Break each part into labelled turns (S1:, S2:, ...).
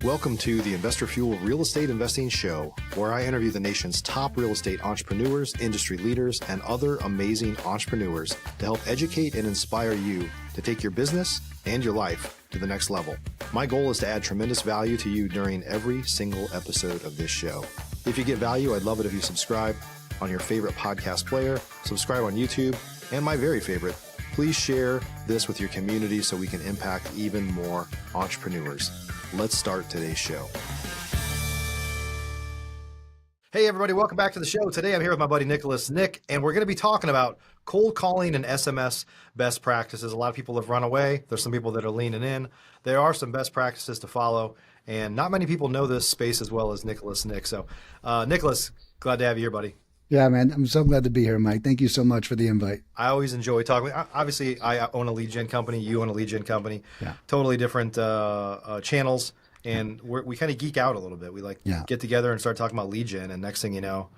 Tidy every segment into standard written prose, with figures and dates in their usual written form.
S1: Welcome to the Investor Fuel Real Estate Investing Show, where I interview the nation's top real estate entrepreneurs, industry leaders, and other amazing entrepreneurs to help educate and inspire you to take your business and your life to the next level. My goal is to add tremendous value to you during every single episode of this show. If you get value, I'd love it if you subscribe on your favorite podcast player, subscribe on YouTube, and my very favorite, please share this with your community so we can impact even more entrepreneurs. Let's start today's show. Hey everybody, welcome back to the show. Today I'm here with my buddy Nick, and we're going to be talking about cold calling and SMS best practices. A lot of people have run away. There's some people that are leaning in. There are some best practices to follow, and not many people know this space as well as Nick. So Nicholas, glad to have you here, buddy.
S2: Yeah, man. I'm so glad to be here, Mike. Thank you so much for the invite. I
S1: always enjoy talking. Obviously, I own a lead gen company. You own a lead gen company. Yeah. Totally different channels. And we kind of geek out a little bit. We get together and start talking about lead gen. And next thing you know,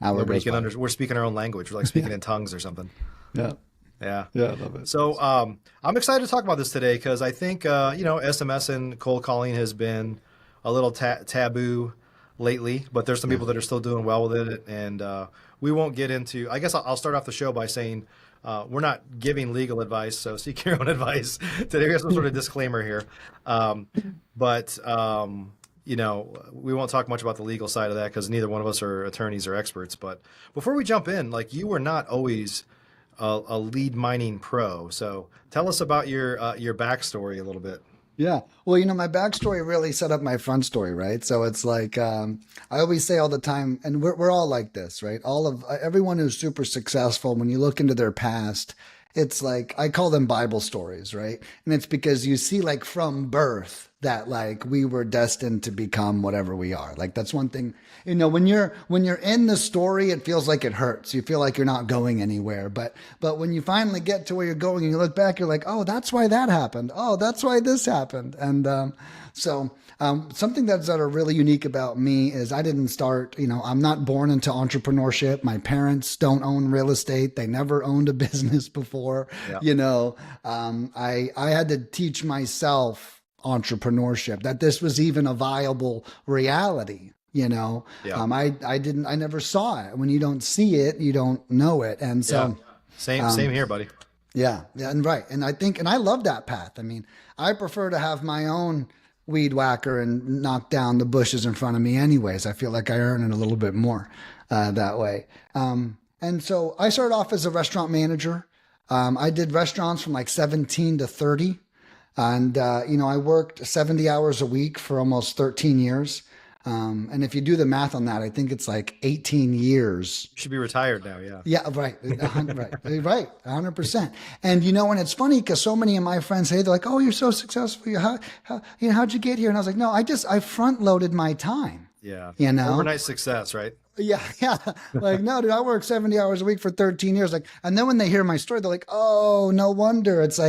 S1: nobody can we're speaking our own language. We're like speaking in tongues or something.
S2: Yeah.
S1: Yeah.
S2: Yeah, I love it.
S1: So I'm excited to talk about this today because I think, SMS and cold calling has been a little taboo lately, but there's some people that are still doing well with it, and we won't get into. I guess I'll start off the show by saying we're not giving legal advice, so seek your own advice. Today, there's some sort of disclaimer here, but we won't talk much about the legal side of that because neither one of us are attorneys or experts. But before we jump in, you were not always a lead mining pro, so tell us about your backstory a little bit.
S2: Yeah. Well, my backstory really set up my front story, right? So it's like, I always say all the time, and we're all like this, right? Everyone who's super successful, when you look into their past, it's like, I call them Bible stories, right? And it's because you see from birth that we were destined to become whatever we are. That's one thing, when you're in the story, it feels like it hurts. You feel like you're not going anywhere. But when you finally get to where you're going and you look back, you're like, oh, that's why that happened. Oh, that's why this happened. And something that's really unique about me is I didn't start, I'm not born into entrepreneurship. My parents don't own real estate. They never owned a business before. Yeah. I had to teach myself entrepreneurship, that this was even a viable reality. Yeah. I never saw it. When you don't see it, you don't know it. And so
S1: same here, buddy.
S2: Yeah. And right. And I love that path. I mean, I prefer to have my own weed whacker and knock down the bushes in front of me anyways. I feel like I earn it a little bit more that way. And so I started off as a restaurant manager. I did restaurants from 17 to 30. And, I worked 70 hours a week for almost 13 years. And if you do the math on that, I think it's 18 years.
S1: You should be ratired now. Yeah.
S2: Yeah. Right. Right. 100%. And, and it's funny because so many of my friends say, they're like, oh, you're so successful. How'd you get here? And I was like, no, I front loaded my time.
S1: Yeah. Overnight success, right?
S2: Yeah. Yeah. No, dude, I worked 70 hours a week for 13 years. And then when they hear my story, they're like, oh, no wonder. It's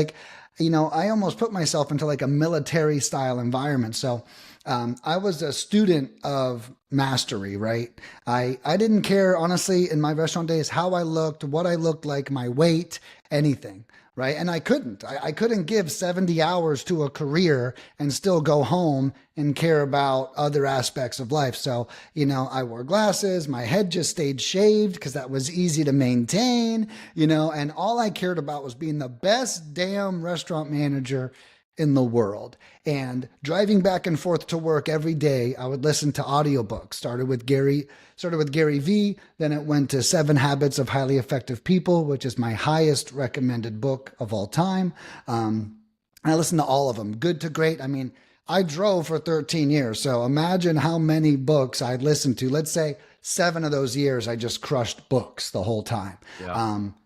S2: I almost put myself into a military style environment. So I was a student of mastery, right? I didn't care, honestly, in my restaurant days, how I looked, what I looked like, my weight, anything, right? And I couldn't give 70 hours to a career and still go home and care about other aspects of life. So, I wore glasses, my head just stayed shaved because that was easy to maintain, and all I cared about was being the best damn restaurant manager in the world. And driving back and forth to work every day, I would listen to audiobooks. Started with Gary V, then it went to 7 Habits of Highly Effective People, which is my highest recommended book of all time. I listened to all of them, good to great. I mean, I drove for 13 years, so imagine how many books I'd listened to. Let's say 7 of those years, I just crushed books the whole time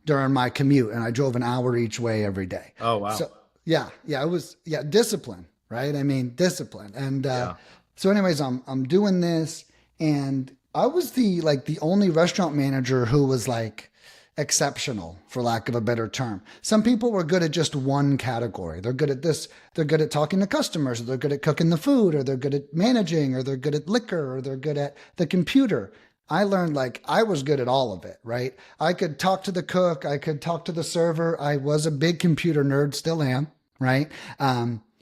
S2: during my commute, and I drove an hour each way every day.
S1: Oh, wow.
S2: So, it was discipline, right? I mean, discipline. And so anyways, I'm doing this, and I was the only restaurant manager who was exceptional, for lack of a better term. Some people were good at just one category. They're good at this. They're good at talking to customers, or they're good at cooking the food, or they're good at managing, or they're good at liquor, or they're good at the computer. I learned I was good at all of it, right? I could talk to the cook. I could talk to the server. I was a big computer nerd, still am, right?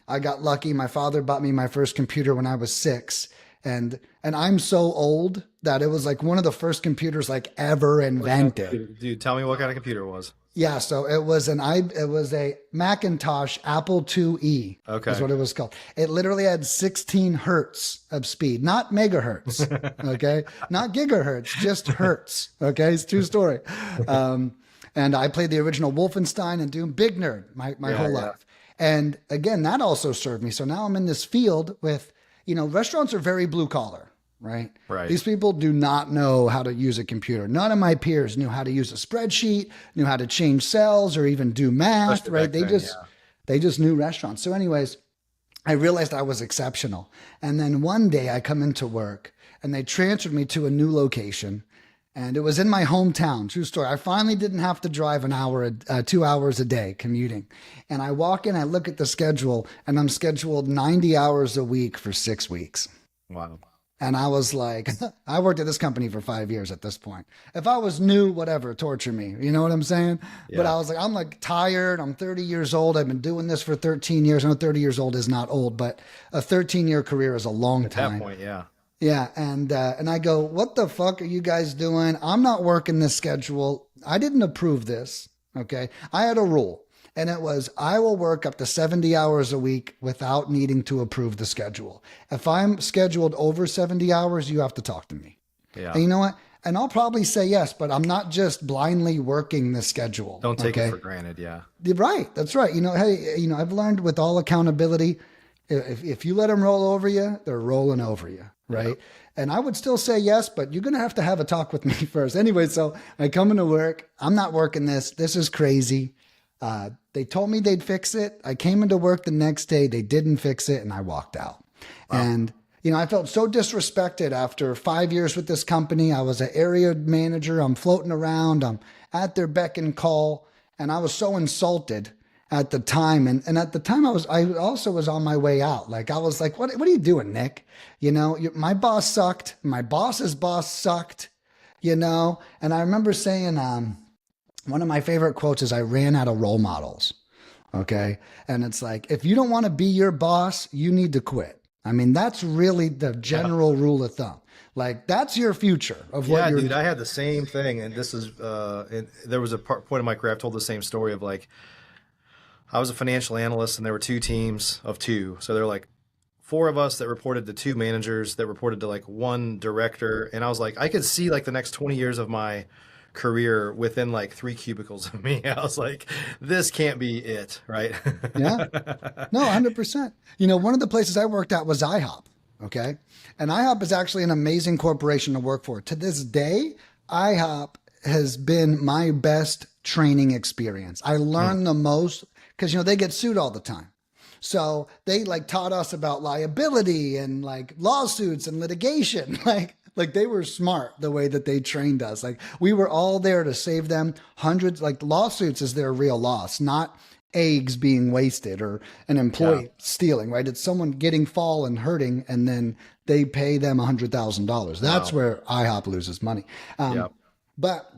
S2: I got lucky. My father bought me my first computer when I was 6. And I'm so old that it was like one of the first computers like ever invented.
S1: Dude, tell me what kind of computer it was.
S2: Yeah, so it was a Macintosh Apple IIe.
S1: Okay.
S2: Is what it was called. It literally had 16 hertz of speed, not megahertz. Okay, not gigahertz, just hertz. Okay, it's true story. And I played the original Wolfenstein and Doom. Big nerd, my whole life. And again, that also served me. So now I'm in this field with, restaurants are very blue collar, right?
S1: Right.
S2: These people do not know how to use a computer. None of my peers knew how to use a spreadsheet, knew how to change cells or even do math, right? They just knew restaurants. So anyways, I realized I was exceptional. And then one day I come into work and they transferred me to a new location. And it was in my hometown, true story. I finally didn't have to drive 2 hours a day commuting. And I walk in, I look at the schedule, and I'm scheduled 90 hours a week for 6 weeks.
S1: Wow.
S2: And I was like, I worked at this company for 5 years at this point. If I was new, whatever, torture me. You know what I'm saying? Yeah. But I was like, I'm like tired. I'm 30 years old. I've been doing this for 13 years. I know 30 years old is not old, but a 13-year career is a long time.
S1: At that point, yeah.
S2: Yeah, and I go, what the fuck are you guys doing? I'm not working this schedule. I didn't approve this, okay? I had a rule, and it was I will work up to 70 hours a week without needing to approve the schedule. If I'm scheduled over 70 hours, you have to talk to me.
S1: Yeah.
S2: And you know what? And I'll probably say yes, but I'm not just blindly working the schedule.
S1: Don't take it for granted, yeah.
S2: Right, that's right. Hey, I've learned with all accountability, if you let them roll over you, they're rolling over you. Right. Yep. And I would still say yes, but you're going to have a talk with me first. Anyway, so I come into work. I'm not working this. This is crazy. They told me they'd fix it. I came into work the next day. They didn't fix it. And I walked out. Wow. And, I felt so disrespected after 5 years with this company. I was an area manager. I'm floating around. I'm at their beck and call. And I was so insulted at the time. And at the time I also was on my way out. Like, I was like, what are you doing, Nick? My boss sucked. My boss's boss sucked, And I remember saying, one of my favorite quotes is I ran out of role models. Okay. And it's like, if you don't want to be your boss, you need to quit. I mean, that's really the general rule of thumb. Like, that's your future of what you're.
S1: Yeah, dude, I had the same thing. And this is, there was a point in my career, I've told the same story of like, I was a financial analyst and there were 2 teams of 2. So there were like 4 of us that reported to 2 managers that reported to like 1 director. And I was like, I could see like the next 20 years of my career within like 3 cubicles of me. I was like, this can't be it. Right.
S2: Yeah. No, 100%. One of the places I worked at was IHOP. Okay. And IHOP is actually an amazing corporation to work for. To this day, IHOP has been my best training experience. I learned the most because, they get sued all the time. So they like taught us about liability and like lawsuits and litigation. Like they were smart the way that they trained us. Like we were all there to save them hundreds, like lawsuits is their real loss, not eggs being wasted or an employee stealing, right? It's someone getting fall and hurting and then they pay them $100,000. That's where IHOP loses money. But,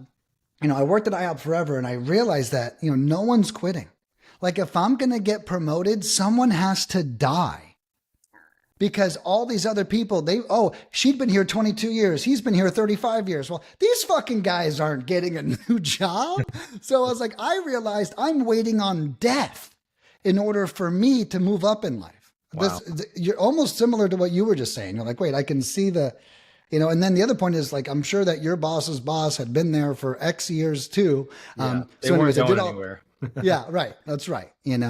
S2: I worked at IHOP forever and I realized that, no one's quitting. Like if I'm going to get promoted, someone has to die because all these other people, she'd been here 22 years. He's been here 35 years. Well, these fucking guys aren't getting a new job. So I was like, I realized I'm waiting on death in order for me to move up in life. Wow. You're almost similar to what you were just saying. You're like, wait, I can see and then the other point is like, I'm sure that your boss's boss had been there for X years too.
S1: They weren't going anywhere.
S2: Yeah, right. That's right. And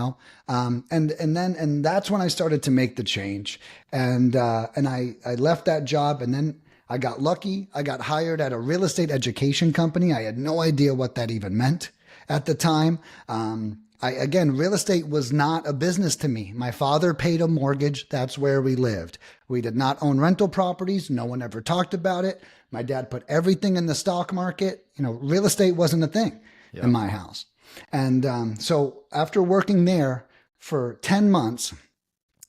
S2: that's when I started to make the change. And I left that job and then I got lucky. I got hired at a real estate education company. I had no idea what that even meant at the time. Real estate was not a business to me. My father paid a mortgage. That's where we lived. We did not own rental properties. No one ever talked about it. My dad put everything in the stock market. Real estate wasn't a thing in my house. And so after working there for 10 months,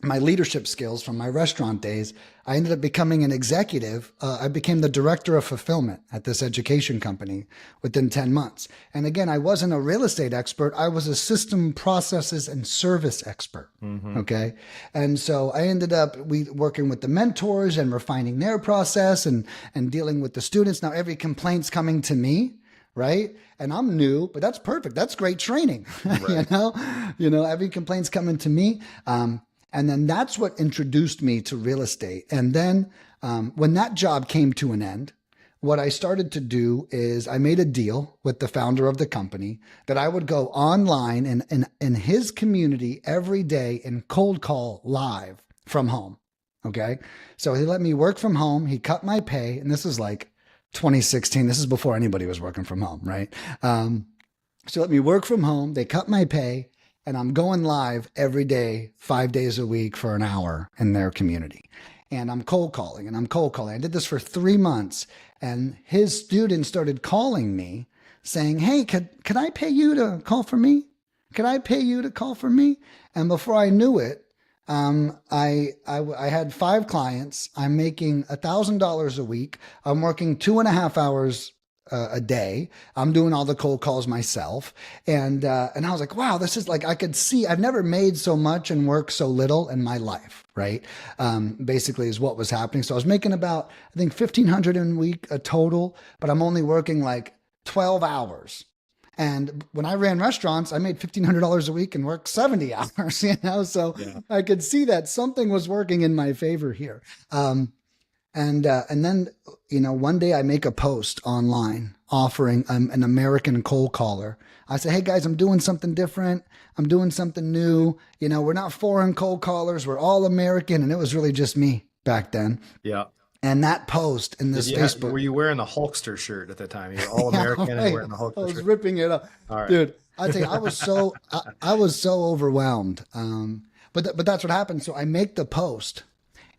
S2: my leadership skills from my restaurant days, I ended up becoming an executive. I became the director of fulfillment at this education company within 10 months. And again, I wasn't a real estate expert. I was a system processes and service expert. Okay. And so I ended up working with the mentors and refining their process and dealing with the students. Now every complaint's coming to me. Right. And I'm new, but that's perfect. That's great training. Right. Every complaint's coming to me. And then that's what introduced me to real estate. And then when that job came to an end, what I started to do is I made a deal with the founder of the company that I would go online in his community every day and cold call live from home. Okay. So he let me work from home. He cut my pay. And this is like 2016. This is before anybody was working from home. Right. So let me work from home. They cut my pay. And I'm going live every day, 5 days a week for an hour in their community. And I'm cold calling and I'm cold calling. I did this for 3 months. And his students started calling me saying, hey, could I pay you to call for me? Could I pay you to call for me? And before I knew it, I had 5 clients. I'm making $1,000 a week. I'm working 2.5 hours a day. I'm doing all the cold calls myself. And I was like, wow, this is like, I could see, I've never made so much and worked so little in my life. Right. Basically is what was happening. So I was making about, I think 1,500 a week a total, but I'm only working like 12 hours. And when I ran restaurants, I made $1,500 a week and worked 70 hours, so yeah. I could see that something was working in my favor here. And then, one day I make a post online offering an American cold caller. I say, hey guys, I'm doing something different. I'm doing something new. We're not foreign cold callers. We're all American. And it was really just me back then.
S1: Yeah.
S2: And that post in this Facebook.
S1: Were you wearing the Hulkster shirt at the time? You were all American yeah, right. And wearing the Hulkster shirt.
S2: I was ripping it up. All right. Dude, I tell you, I was so overwhelmed. But that's what happened. So I make the post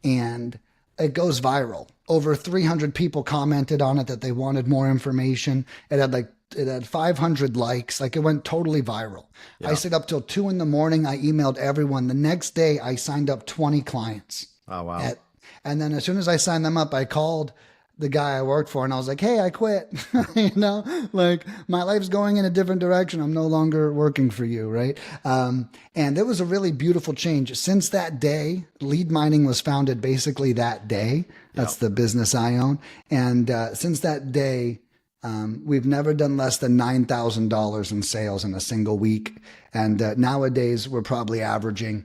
S2: and it goes viral. Over 300 people commented on it that they wanted more information. It had 500 likes. Like it went totally viral. Yeah. I stayed up till 2 a.m. I emailed everyone. The next day I signed up 20 clients.
S1: Oh, wow.
S2: And then as soon as I signed them up, I called the guy I worked for and I was like, hey, I quit. Like my life's going in a different direction. I'm no longer working for you. Right. And it was a really beautiful change. Since that day, Lead Mining was founded basically that day. That's the business I own. And since that day, we've never done less than $9,000 in sales in a single week. And nowadays we're probably averaging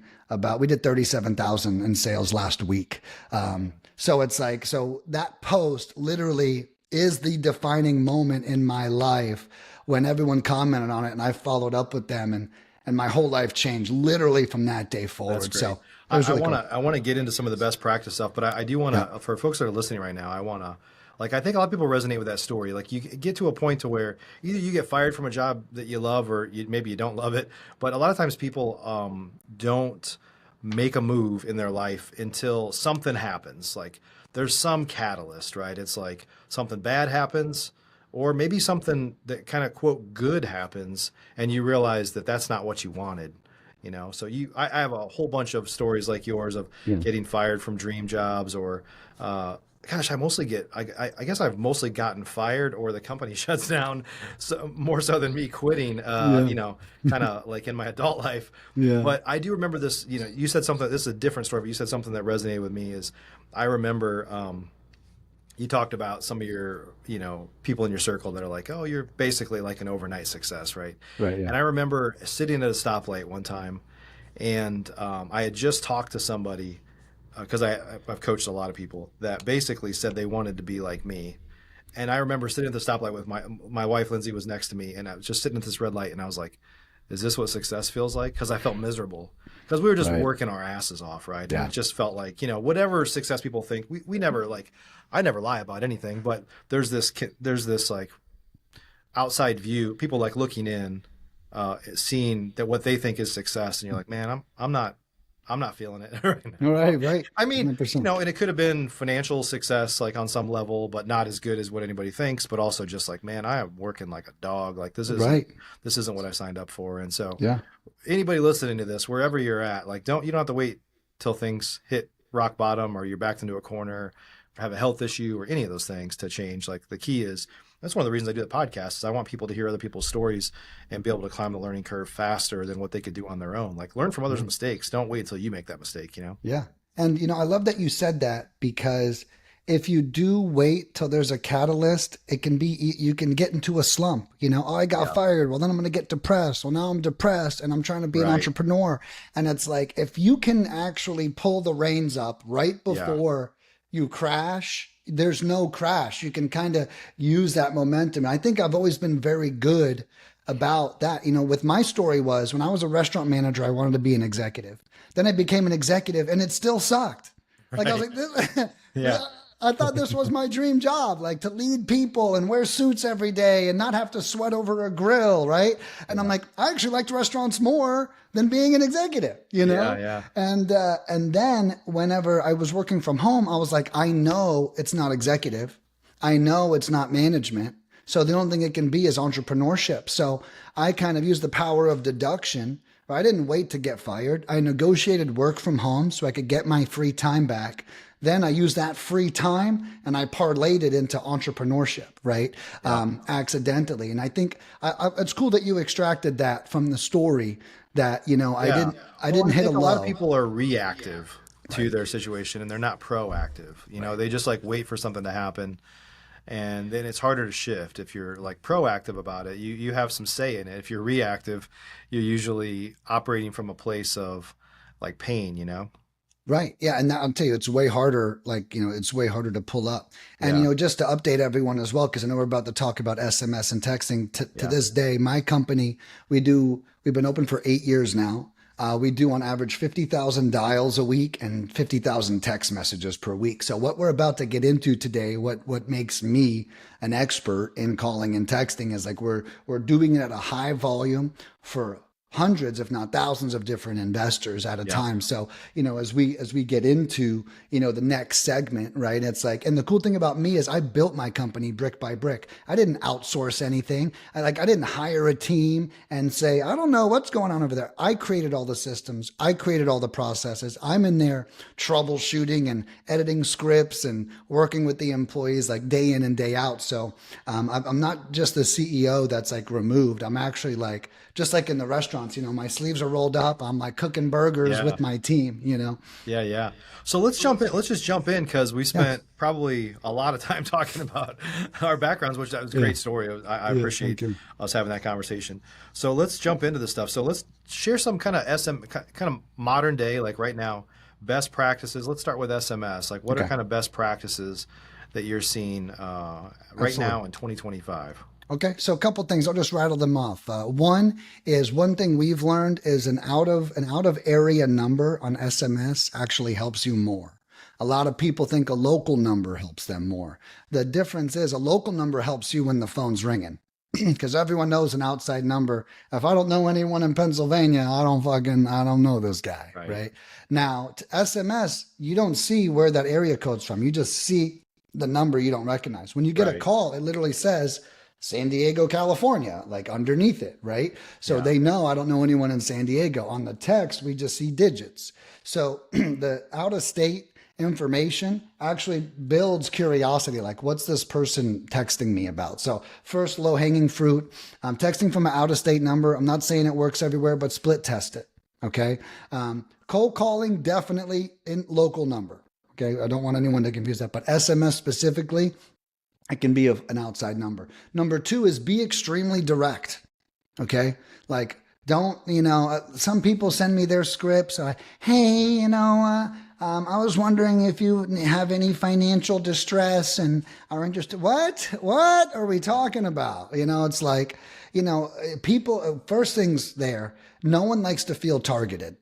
S2: we did 37,000 in sales last week. So it's like, so that post literally is the defining moment in my life when everyone commented on it and I followed up with them and my whole life changed literally from that day forward. So
S1: I want to get into some of the best practice stuff, but I do want to, for folks that are listening right now, I think a lot of people resonate with that story. Like you get to a point to where either you get fired from a job that you love or maybe you don't love it. But a lot of times people don't make a move in their life until something happens. Like there's some catalyst, right? It's like something bad happens or maybe something that kind of quote good happens and you realize that that's not what you wanted. So I have a whole bunch of stories like yours of getting fired from dream jobs or gosh, I guess I've mostly gotten fired or the company shuts down more so than me quitting, kind of like in my adult life. Yeah. But I do remember this, you said something, this is a different story, but you said something that resonated with me is I remember you talked about some of your, people in your circle that are like, oh, you're basically like an overnight success, right? Right. Yeah. And I remember sitting at a stoplight one time and I had just talked to somebody because I've coached a lot of people that basically said they wanted to be like me. And I remember sitting at the stoplight with my wife, Lindsay, was next to me. And I was just sitting at this red light. And I was like, is this what success feels like? Because I felt miserable. Because we were just working our asses off, right? Yeah. And it just felt like, whatever success people think, we never I never lie about anything. But there's this like outside view, people like looking in, seeing that what they think is success. And you're like, man, I'm not feeling it right now.
S2: Right.
S1: I mean, 100%. And it could have been financial success, like on some level, but not as good as what anybody thinks, but also just like, man, I am working like a dog. Like this isn't what I signed up for. And so anybody listening to this, wherever you're at, like you don't have to wait till things hit rock bottom or you're backed into a corner, or have a health issue or any of those things to change. Like the key is, that's one of the reasons I do the podcast is I want people to hear other people's stories and be able to climb the learning curve faster than what they could do on their own. Like learn from others' mistakes. Don't wait until you make that mistake, you know?
S2: Yeah. And, I love that you said that, because if you do wait till there's a catalyst, you can get into a slump. Oh, I got fired. Well, then I'm going to get depressed. Well, now I'm depressed and I'm trying to be an entrepreneur. And it's like, if you can actually pull the reins up right before you crash, there's no crash. You can kind of use that momentum. And I think I've always been very good about that. With my story was when I was a restaurant manager, I wanted to be an executive. Then I became an executive and it still sucked. Like I was like, I thought this was my dream job, like to lead people and wear suits every day and not have to sweat over a grill, right? And I'm like, I actually liked restaurants more than being an executive,
S1: Yeah.
S2: And then whenever I was working from home, I was like, I know it's not executive. I know it's not management. So the only thing it can be is entrepreneurship. So I kind of used the power of deduction. I didn't wait to get fired. I negotiated work from home so I could get my free time back. Then I used that free time and I parlayed it into entrepreneurship, right? Accidentally. And I think it's cool that you extracted that from the story that, I didn't hit a low.
S1: A lot of people are reactive to their situation and they're not proactive. They just like wait for something to happen. And then it's harder to shift. If you're like proactive about it, you have some say in it. If you're reactive, you're usually operating from a place of like pain,
S2: Right. Yeah. And I'll tell you, it's way harder, it's way harder to pull up. And, just to update everyone as well, because I know we're about to talk about SMS and texting. To this day, my company, we've been open for 8 years now. We do on average 50,000 dials a week and 50,000 text messages per week. So what we're about to get into today, what makes me an expert in calling and texting is like we're doing it at a high volume for hundreds, if not thousands of different investors at a time. So, as we get into, the next segment, right, it's like, and the cool thing about me is I built my company brick by brick. I didn't outsource anything. I didn't hire a team and say, I don't know what's going on over there. I created all the systems. I created all the processes. I'm in there troubleshooting and editing scripts and working with the employees like day in and day out. So, I'm not just the CEO that's like removed. I'm actually like, just like in the restaurants, my sleeves are rolled up. I'm like cooking burgers with my team,
S1: Yeah. So let's jump in. Let's just jump in because we spent probably a lot of time talking about our backgrounds, which that was a great story. I appreciate us having that conversation. So let's jump into this stuff. So let's share some kind of modern day, like right now, best practices. Let's start with SMS. Like what are kind of best practices that you're seeing right now in 2025?
S2: Okay, so a couple things. I'll just rattle them off. One thing we've learned is an out of area number on SMS actually helps you more. A lot of people think a local number helps them more. The difference is a local number helps you when the phone's ringing. Because everyone knows an outside number. If I don't know anyone in Pennsylvania, I don't know this guy, right? Now, to SMS, you don't see where that area code's from. You just see the number you don't recognize. When you get a call, it literally says San Diego, California, like underneath it, right? So they know I don't know anyone in San Diego. On the text, we just see digits. So the out of state information actually builds curiosity. Like, what's this person texting me about? So first, low hanging fruit. I'm texting from an out of state number. I'm not saying it works everywhere, but split test it. Okay. Cold calling, definitely in local number. Okay. I don't want anyone to confuse that, but SMS specifically, it can be an outside number. Number two is be extremely direct. Okay. Like, don't, some people send me their scripts. Hey, I was wondering if you have any financial distress and are interested. What are we talking about? It's like, people, first things there, no one likes to feel targeted.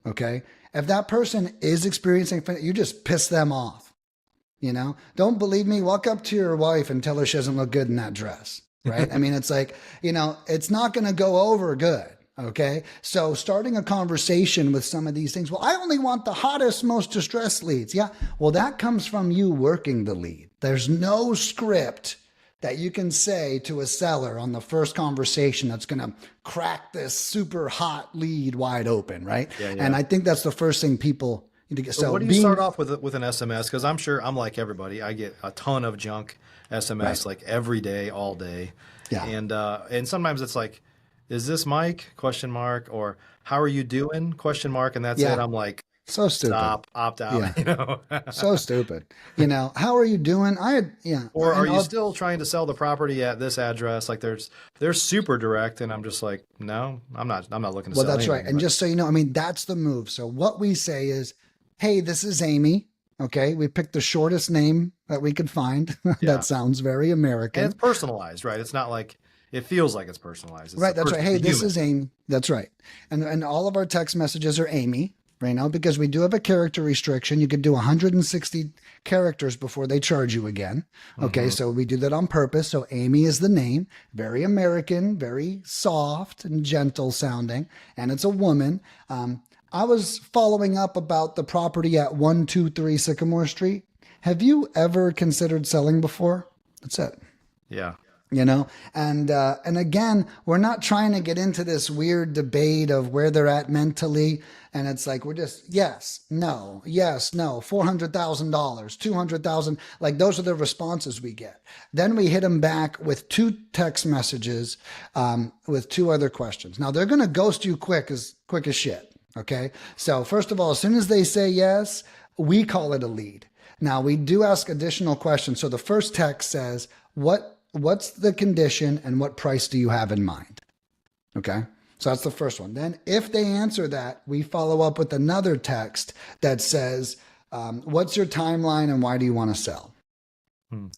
S2: Okay. If that person is experiencing, you just piss them off. Don't believe me? Walk up to your wife and tell her she doesn't look good in that dress, right? I mean, it's like, it's not going to go over good. Okay. So starting a conversation with some of these things, well, I only want the hottest, most distressed leads. Yeah. Well, that comes from you working the lead. There's no script that you can say to a seller on the first conversation that's going to crack this super hot lead wide open, right? And I think that's the first thing people
S1: So what do you start off with an SMS? Because I'm sure I'm like everybody. I get a ton of junk SMS like every day, all day.
S2: Yeah.
S1: And sometimes it's like, is this Mike? Question mark. Or how are you doing? Question mark. And that's it. I'm like,
S2: so stupid.
S1: Stop, opt out.
S2: So stupid. How are you doing?
S1: Or are you still trying to sell the property at this address? Like they're super direct, and I'm just like, no, I'm not looking to sell.
S2: Well, that's
S1: anything,
S2: right. And just so you know, that's the move. So what we say is, hey, this is Amy. Okay, we picked the shortest name that we could find. That sounds very American.
S1: And it's personalized, right? It's not like it feels like it's personalized. It's
S2: right. That's right. Hey, this is Amy. That's right. And all of our text messages are Amy. Right now, because we do have a character restriction. You could do 160 characters before they charge you again. Okay, so we do that on purpose. So Amy is the name, very American, very soft and gentle sounding, and it's a woman. I was following up about the property at 123 Sycamore Street. Have you ever considered selling before? That's it.
S1: Yeah.
S2: And again, we're not trying to get into this weird debate of where they're at mentally. And it's like, we're just, yes, no, $400,000, $200,000. Like those are the responses we get. Then we hit them back with 2 text messages, with 2 other questions. Now they're going to ghost you quick as shit. Okay. So first of all, as soon as they say yes, we call it a lead. Now we do ask additional questions. So the first text says, what's the condition and what price do you have in mind? Okay. So that's the first one. Then if they answer that, we follow up with another text that says, what's your timeline and why do you want to sell?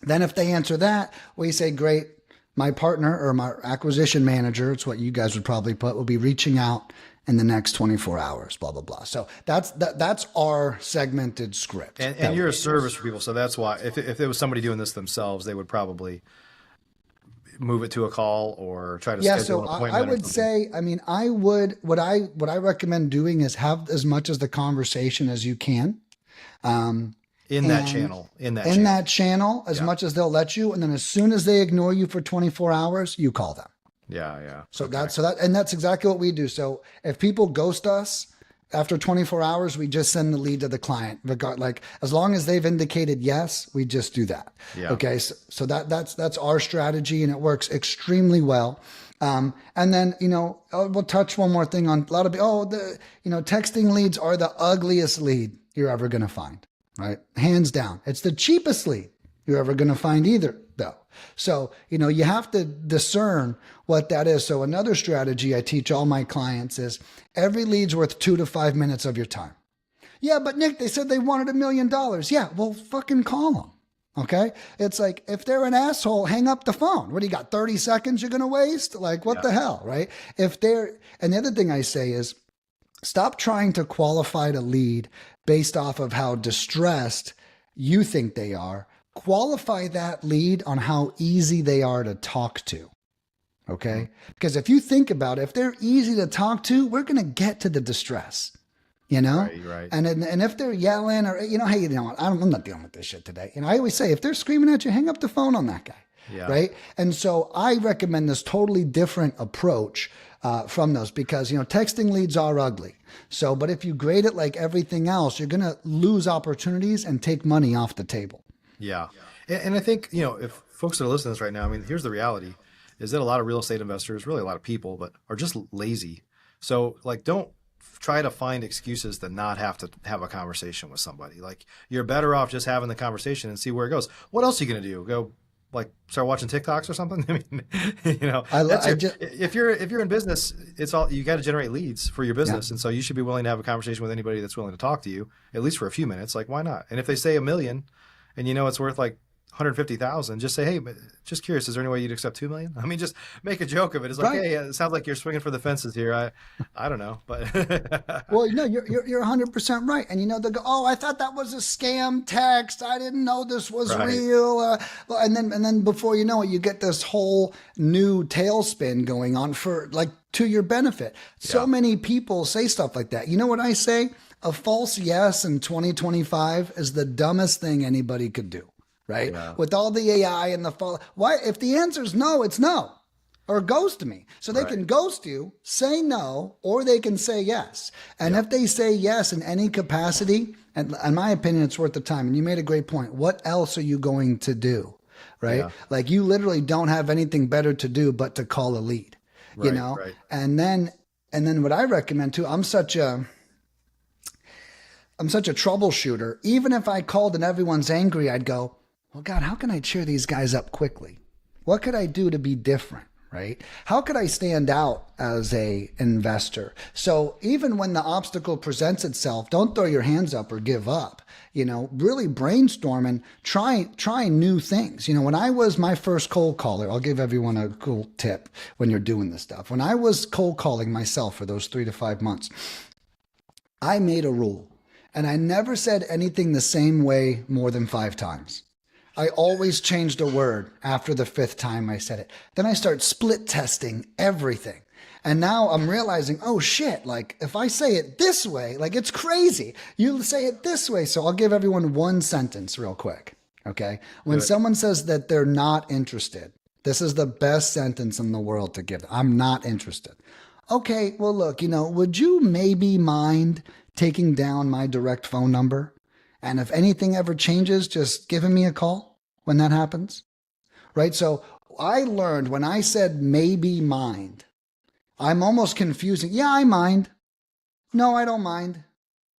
S2: Then if they answer that, we say, great, my partner or my acquisition manager, it's what you guys would probably put, will be reaching out in the next 24 hours, blah, blah, blah. So that's our segmented script.
S1: And you're a service for people. So that's why if it was somebody doing this themselves, they would probably move it to a call or try to schedule an appointment.
S2: I would say, what I recommend doing is have as much as the conversation as you can.
S1: In that channel,
S2: as much as they'll let you. And then as soon as they ignore you for 24 hours, you call them.
S1: Yeah.
S2: So that's exactly what we do. So if people ghost us after 24 hours, we just send the lead to the client. As long as they've indicated yes, we just do that.
S1: Yeah.
S2: Okay. So that's our strategy, and it works extremely well. And then, we'll touch one more thing on a lot of, texting leads are the ugliest lead you're ever going to find, right? Hands down. It's the cheapest lead you're ever going to find either, though. So, you have to discern what that is. So another strategy I teach all my clients is every lead's worth 2 to 5 minutes of your time. Yeah, but Nick, they said they wanted $1 million. Yeah, well, fucking call them. Okay. It's like, if they're an asshole, hang up the phone. What do you got? 30 seconds you're going to waste? Like, what the hell? Right. And the other thing I say is stop trying to qualify the lead based off of how distressed you think they are. Qualify that lead on how easy they are to talk to. Okay. Because if you think about it, if they're easy to talk to, we're going to get to the distress,
S1: Right.
S2: And if they're yelling or, hey, what? I'm not dealing with this shit today. I always say, if they're screaming at you, hang up the phone on that guy.
S1: Yeah.
S2: Right. And so I recommend this totally different approach from those because, texting leads are ugly. So, but if you grade it like everything else, you're going to lose opportunities and take money off the table.
S1: Yeah. And I think, if folks are listening to this right now, here's the reality is that a lot of real estate investors, really a lot of people, but are just lazy. So don't try to find excuses to not have to have a conversation with somebody. Like you're better off just having the conversation and see where it goes. What else are you going to do? Go start watching TikToks or something? If you're in business, it's all, you got to generate leads for your business. Yeah. And so you should be willing to have a conversation with anybody that's willing to talk to you, at least for a few minutes. Like, why not? And if they say $1 million and it's worth like 150,000, just say, hey, just curious, is there any way you'd accept 2 million? Just make a joke of it. It's like, hey, it sounds like you're swinging for the fences here. I don't know, but
S2: well, you're 100% right. And they'll go, oh, I thought that was a scam text. I didn't know this was real. And then before you know it, you get this whole new tailspin going on to your benefit. So many people say stuff like that. You know what I say? A false yes in 2025 is the dumbest thing anybody could do. Right. Yeah. With all the AI and why, if the answer is no, it's no. or ghost me. So they can ghost you, say no, or they can say yes. And if they say yes in any capacity, and in my opinion, it's worth the time. And you made a great point. What else are you going to do? Right?
S1: Yeah.
S2: Like you literally don't have anything better to do but to call a lead, you know?
S1: Right.
S2: And then what I recommend too, I'm such a troubleshooter. Even if I called and everyone's angry, I'd go, well, God, how can I cheer these guys up quickly? What could I do to be different? Right? How could I stand out as a investor? So even when the obstacle presents itself, don't throw your hands up or give up. You know, really brainstorm and try new things. You know, when I was my first cold caller, I'll give everyone a cool tip when you're doing this stuff. When I was cold calling myself for those 3 to 5 months, I made a rule and I never said anything the same way more than 5 times. I always changed a word after the 5th time I said it. Then I start split testing everything. And now I'm realizing, oh shit, like if I say it this way, like it's crazy. You say it this way. So I'll give everyone one sentence real quick. Okay. When someone says that they're not interested, this is the best sentence in the world to give. I'm not interested. Okay. Well, look, you know, would you maybe mind taking down my direct phone number? And if anything ever changes, just giving me a call when that happens, right? So I learned when I said maybe mind, I'm almost confusing. Yeah, I mind. No, I don't mind.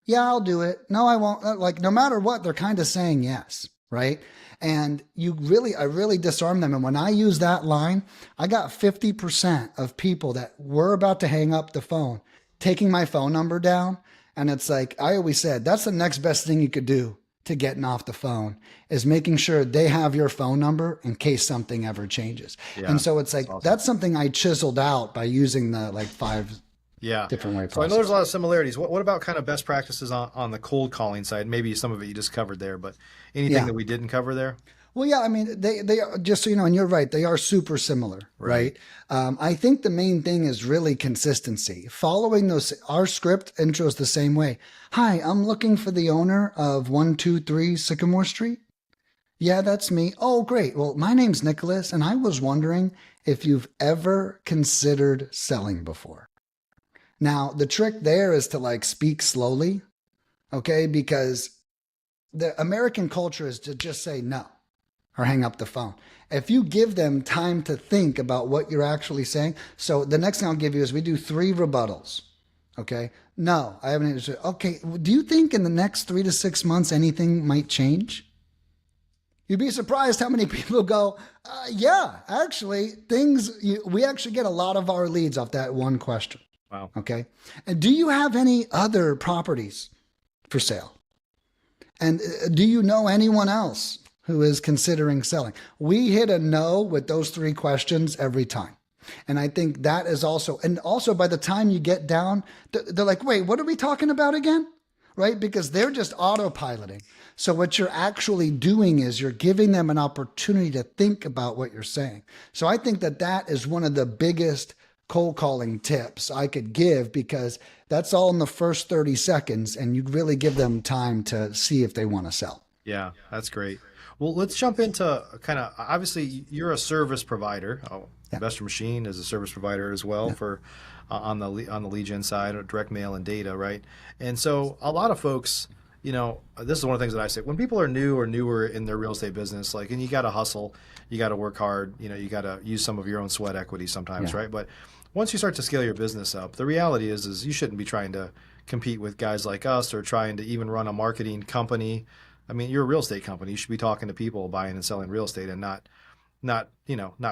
S2: Yeah, I'll do it. No, I won't. Like no matter what, they're kind of saying yes, right? And I really disarm them. And when I use that line, I got 50% of people that were about to hang up the phone, taking my phone number down. And it's like, I always said, that's the next best thing you could do to getting off the phone is making sure they have your phone number in case something ever changes. Yeah, and so it's like, that's something I chiseled out by using the like 5 different way process.
S1: So I know there's a lot of similarities. What about kind of best practices on the cold calling side? Maybe some of it you just covered there, but anything that we didn't cover there?
S2: Well, yeah, I mean, they are, just so you know, and you're right, they are super similar, right? I think the main thing is really consistency. Following our script intros the same way. Hi, I'm looking for the owner of 123 Sycamore Street. Yeah, that's me. Oh, great. Well, my name's Nicholas, and I was wondering if you've ever considered selling before. Now, the trick there is to like speak slowly, okay? Because the American culture is to just say no or hang up the phone. If you give them time to think about what you're actually saying. So the next thing I'll give you is we do 3 rebuttals. Okay. No, I haven't answered. Okay. Do you think in the next 3 to 6 months, anything might change? You'd be surprised how many people go, yeah, actually we actually get a lot of our leads off that one question.
S1: Wow.
S2: Okay. And do you have any other properties for sale? And do you know anyone else who is considering selling? We hit a no with those 3 questions every time. And I think that is also by the time you get down, they're like, wait, what are we talking about again? Right? Because they're just autopiloting. So what you're actually doing is you're giving them an opportunity to think about what you're saying. So I think that is one of the biggest cold calling tips I could give, because that's all in the first 30 seconds and you really give them time to see if they want to sell.
S1: Yeah, that's great. Well, let's jump into kind of, obviously you're a service provider. Investor Machine is a service provider as well for on the lead gen side, or direct mail and data, right? And so a lot of folks, you know, this is one of the things that I say when people are new or newer in their real estate business, like, and you got to hustle, you got to work hard, you know, you got to use some of your own sweat equity sometimes, right? But once you start to scale your business up, the reality is you shouldn't be trying to compete with guys like us or trying to even run a marketing company. I mean, you're a real estate company. You should be talking to people buying and selling real estate, and not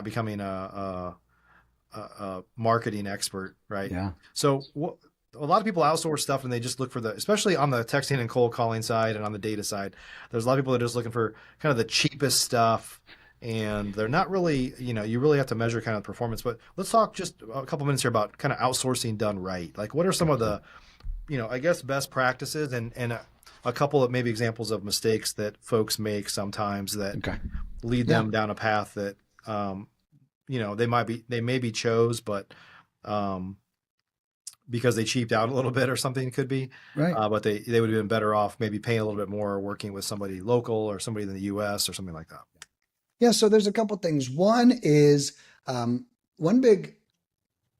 S1: becoming a marketing expert, right?
S2: Yeah.
S1: So a lot of people outsource stuff, and they just look for especially on the texting and cold calling side and on the data side, there's a lot of people that are just looking for kind of the cheapest stuff, and they're not really, you really have to measure kind of performance. But let's talk just a couple minutes here about kind of outsourcing done right. Like, what are some of the, I guess, best practices and a couple of maybe examples of mistakes that folks make sometimes that lead them down a path that, they maybe chose, but because they cheaped out a little bit or something, it could be,
S2: right.
S1: But they would have been better off maybe paying a little bit more, or working with somebody local or somebody in the US or something like that.
S2: Yeah. So there's a couple things. One is one big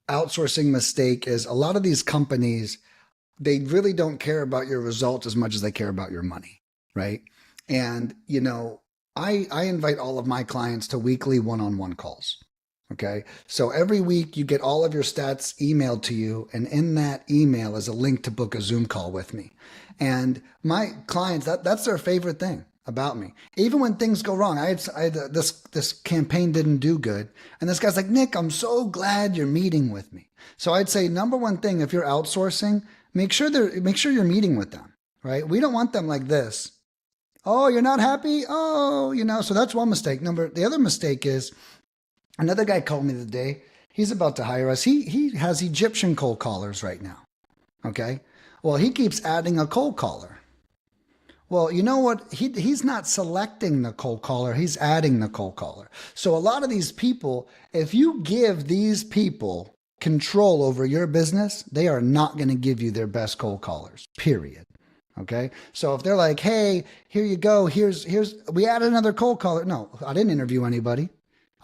S2: outsourcing mistake is a lot of these companies, they really don't care about your results as much as they care about your money, right? And, I invite all of my clients to weekly one-on-one calls. Okay. So every week you get all of your stats emailed to you. And in that email is a link to book a Zoom call with me. And my clients, that's their favorite thing about me. Even when things go wrong, this campaign didn't do good. And this guy's like, Nick, I'm so glad you're meeting with me. So I'd say number one thing, if you're outsourcing, make sure you're meeting with them, right? We don't want them like this. Oh, you're not happy? Oh, so that's one mistake. The other mistake is, another guy called me the day. He's about to hire us. He has Egyptian cold callers right now. Okay. Well, he keeps adding a cold caller. Well, you know what? He's not selecting the cold caller. He's adding the cold caller. So a lot of these people, if you give these people control over your business, they are not going to give you their best cold callers, period. Okay. So if they're like, hey, here you go. We added another cold caller. No, I didn't interview anybody.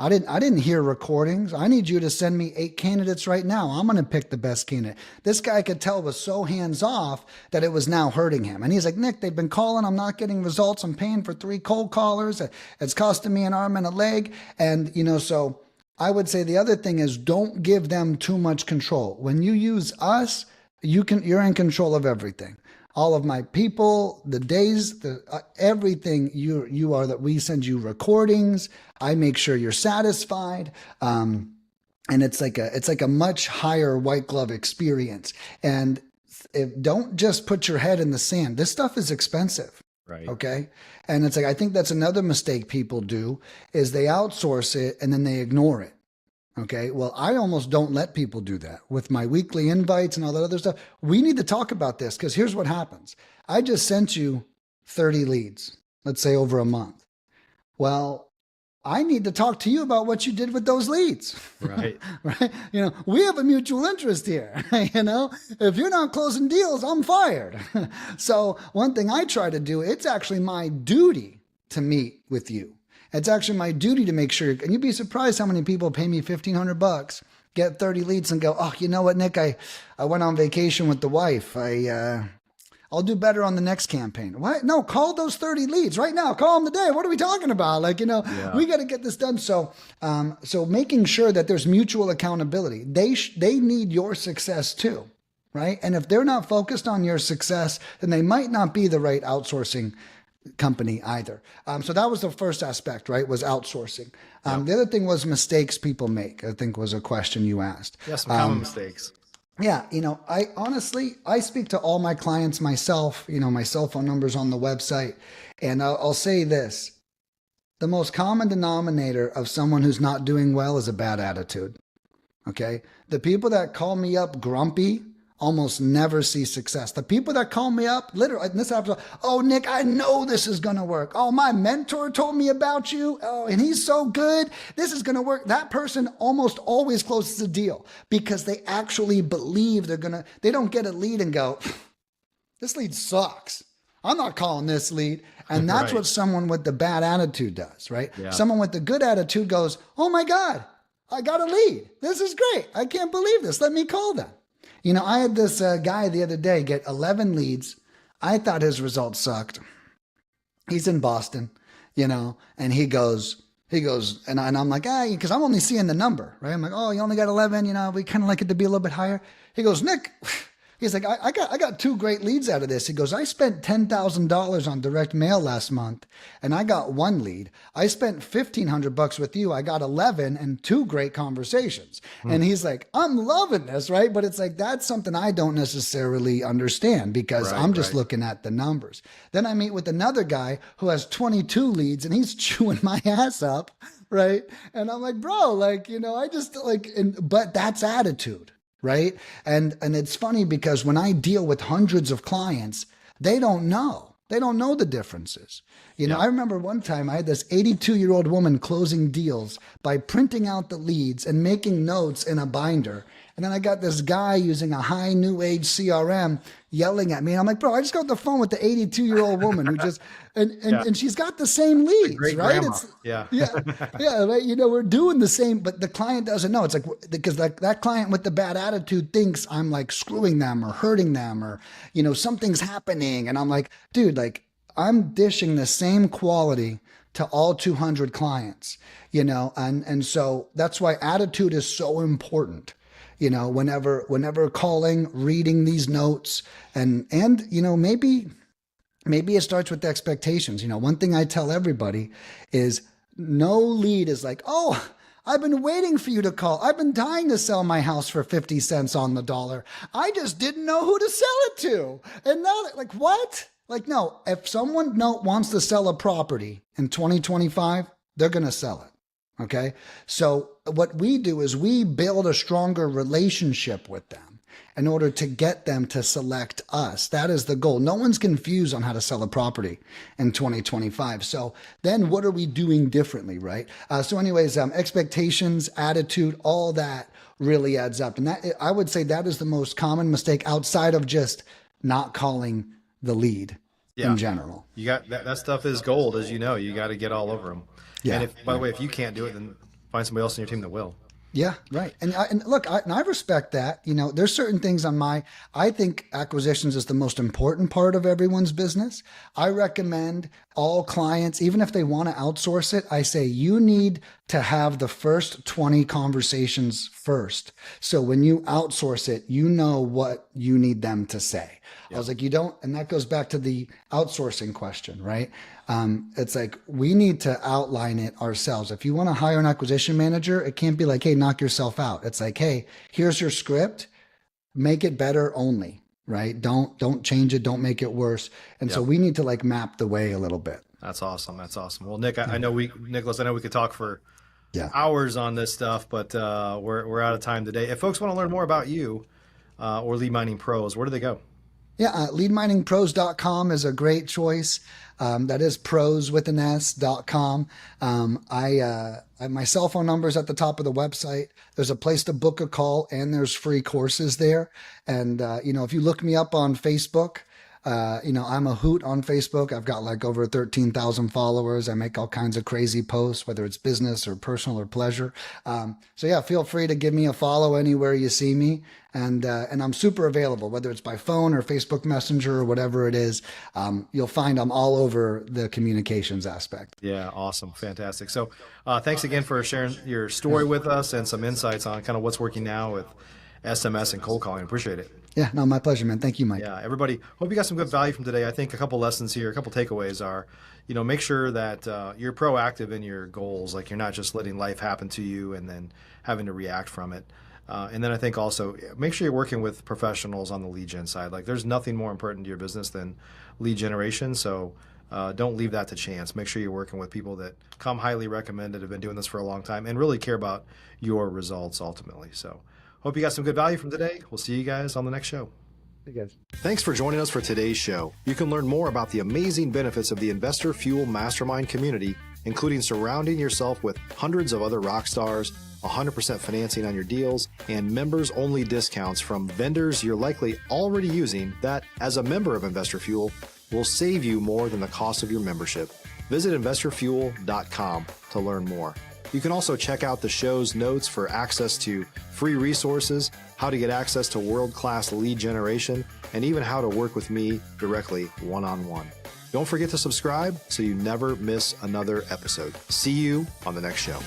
S2: I didn't hear recordings. I need you to send me 8 candidates right now. I'm going to pick the best candidate. This guy could tell was so hands off that it was now hurting him. And he's like, Nick, they've been calling. I'm not getting results. I'm paying for 3 cold callers. It's costing me an arm and a leg. And, so I would say the other thing is don't give them too much control. When you use us, you're in control of everything. All of my people, the days, everything you are, that we send you recordings. I make sure you're satisfied. And it's like a much higher white glove experience. And don't just put your head in the sand. This stuff is expensive.
S1: Right.
S2: Okay. And it's like, I think that's another mistake people do is they outsource it and then they ignore it. Okay. Well, I almost don't let people do that with my weekly invites and all that other stuff. We need to talk about this because here's what happens. I just sent you 30 leads, let's say over a month. Well, I need to talk to you about what you did with those leads.
S1: Right.
S2: Right. We have a mutual interest here. If you're not closing deals, I'm fired. So one thing I try to do, it's actually my duty to meet with you. It's actually my duty to make sure, and you'd be surprised how many people pay me $1,500, get 30 leads and go, oh, you know what, Nick, I went on vacation with the wife. I'll do better on the next campaign. What? No, call those 30 leads right now. Call them today. What are we talking about? We got to get this done. So making sure that there's mutual accountability. They need your success too, right? And if they're not focused on your success, then they might not be the right outsourcing company either. So that was the first aspect, right? Was outsourcing. The other thing was mistakes people make, I think was a question you asked.
S1: Yeah, some common mistakes.
S2: Yeah. I speak to all my clients myself, my cell phone number's on the website. And I'll say this, the most common denominator of someone who's not doing well is a bad attitude. Okay. The people that call me up grumpy almost never see success. The people that call me up, literally, in this episode, oh, Nick, I know this is going to work. Oh, my mentor told me about you. Oh, and he's so good. This is going to work. That person almost always closes a deal because they actually believe they don't get a lead and go, this lead sucks. I'm not calling this lead. And that's what someone with the bad attitude does, right? Yeah. Someone with the good attitude goes, oh my God, I got a lead. This is great. I can't believe this. Let me call them. I had this guy the other day get 11 leads. I thought his results sucked. He's in Boston, and he goes, and I'm like, because I'm only seeing the number, right? I'm like, oh, you only got 11, we kind of like it to be a little bit higher. He goes, Nick, he's like, I got 2 great leads out of this. He goes, I spent $10,000 on direct mail last month and I got 1 lead. I spent $1,500 with you. I got 11 and 2 great conversations. And he's like, I'm loving this, right? But it's like, that's something I don't necessarily understand because I'm just looking at the numbers. Then I meet with another guy who has 22 leads and he's chewing my ass up, right? And I'm like, bro, but that's attitude. Right. And it's funny because when I deal with hundreds of clients, they don't know the differences. I remember one time I had this 82-year-old woman closing deals by printing out the leads and making notes in a binder. And then I got this guy using a high new age CRM yelling at me. And I'm like, bro, I just got off the phone with the 82-year-old woman who just, and she's got the same leads,
S1: Great
S2: right?
S1: grandma.
S2: It's,
S1: Yeah.
S2: yeah, right. You know, we're doing the same, but the client doesn't know. It's like, because that client with the bad attitude thinks I'm like screwing them or hurting them or, you know, something's happening. And I'm like, dude, like I'm dishing the same quality to all 200 clients, you know, and so that's why attitude is so important. You know, whenever calling, reading these notes, and you know, maybe it starts with the expectations. You know, one thing I tell everybody is no lead is like, oh, I've been waiting for you to call. I've been dying to sell my house for 50 cents on the dollar. I just didn't know who to sell it to. And now, like, what? Like, no, if someone wants to sell a property in 2025, they're going to sell it. Okay. So what we do is we build a stronger relationship with them in order to get them to select us. That is the goal. No one's confused on how to sell a property in 2025. So then what are we doing differently, right? So anyways, expectations, attitude, all that really adds up. And that, I would say that is the most common mistake outside of just not calling the lead in general.
S1: You got that stuff is gold, as you know. You got to get all over them. Yeah. And by the way, if you can't do it, then find somebody else in your team that will.
S2: Yeah, right. And look, I respect that. You know, there's certain things I think acquisitions is the most important part of everyone's business. I recommend all clients, even if they want to outsource it, I say you need to have the first 20 conversations first. So when you outsource it, you know what you need them to say. Yep. I was like, you don't, and that goes back to the outsourcing question, right? It's like, we need to outline it ourselves. If you want to hire an acquisition manager, it can't be like, hey, knock yourself out. It's like, hey, here's your script, make it better only, right? Don't change it. Don't make it worse. And so we need to like map the way a little bit.
S1: That's awesome. That's awesome. Well, Nick, Nicholas, I know we could talk for hours on this stuff, but we're out of time today. If folks want to learn more about you or Lead Mining Pros, where do they go?
S2: Yeah, leadminingpros.com is a great choice. That is pros with an S.com. My cell phone number is at the top of the website. There's a place to book a call and there's free courses there. And, you know, if you look me up on Facebook, you know, I'm a hoot on Facebook. I've got like over 13,000 followers. I make all kinds of crazy posts, whether it's business or personal or pleasure. So yeah, feel free to give me a follow anywhere you see me. And I'm super available, whether it's by phone or Facebook Messenger or whatever it is. You'll find I'm all over the communications aspect.
S1: Yeah, awesome. Fantastic. So thanks again for sharing your story with us and some insights on kind of what's working now with SMS and cold calling. Appreciate it.
S2: Yeah, no, my pleasure, man. Thank you, Mike.
S1: Yeah, everybody, hope you got some good value from today. I think a couple lessons here, a couple takeaways are, you know, make sure that you're proactive in your goals. Like you're not just letting life happen to you and then having to react from it. And then I think also make sure you're working with professionals on the lead gen side. Like there's nothing more important to your business than lead generation. So don't leave that to chance. Make sure you're working with people that come highly recommended, have been doing this for a long time, and really care about your results ultimately. So hope you got some good value from today. We'll see you guys on the next show.
S2: Hey guys.
S1: Thanks for joining us for today's show. You can learn more about the amazing benefits of the Investor Fuel Mastermind community, including surrounding yourself with hundreds of other rock stars, 100% financing on your deals, and members-only discounts from vendors you're likely already using that, as a member of Investor Fuel, will save you more than the cost of your membership. Visit investorfuel.com to learn more. You can also check out the show's notes for access to free resources, how to get access to world-class lead generation, and even how to work with me directly one-on-one. Don't forget to subscribe so you never miss another episode. See you on the next show.